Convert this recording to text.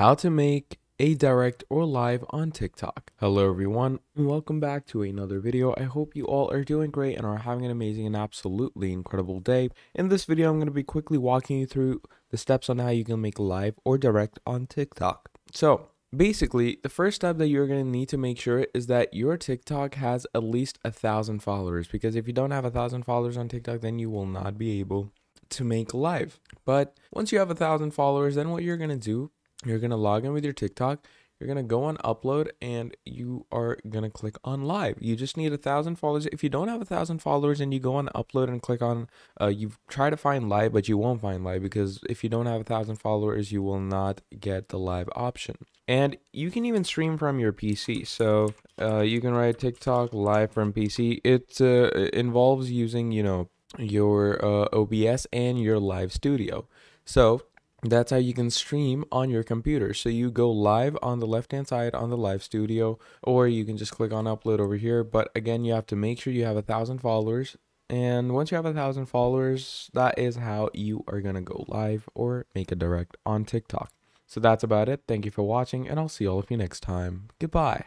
how to make a direct or live on TikTok. Hello everyone, and welcome back to another video. I hope you all are doing great and are having an amazing and absolutely incredible day. In this video, I'm going to be quickly walking you through the steps on how you can make live or direct on TikTok. So basically, the first step that you're going to need to make sure is that your TikTok has at least 1,000 followers, because if you don't have 1,000 followers on TikTok, then you will not be able to make live. But once you have 1,000 followers, then what you're going to do, you're going to log in with your TikTok, you're going to go on upload, and you are going to click on live. You just need 1,000 followers. If you don't have 1,000 followers and you go on upload and click on, you try to find live, but you won't find live, because if you don't have 1,000 followers, you will not get the live option. And you can even stream from your PC. So you can write TikTok live from PC. It involves using, your OBS and your live studio. So that's how you can stream on your computer. So you go live on the left hand side on the live studio, or you can just click on upload over here. But again, you have to make sure you have 1,000 followers. And once you have 1,000 followers, that is how you are going to go live or make a direct on TikTok. So that's about it. Thank you for watching, and I'll see all of you next time. Goodbye.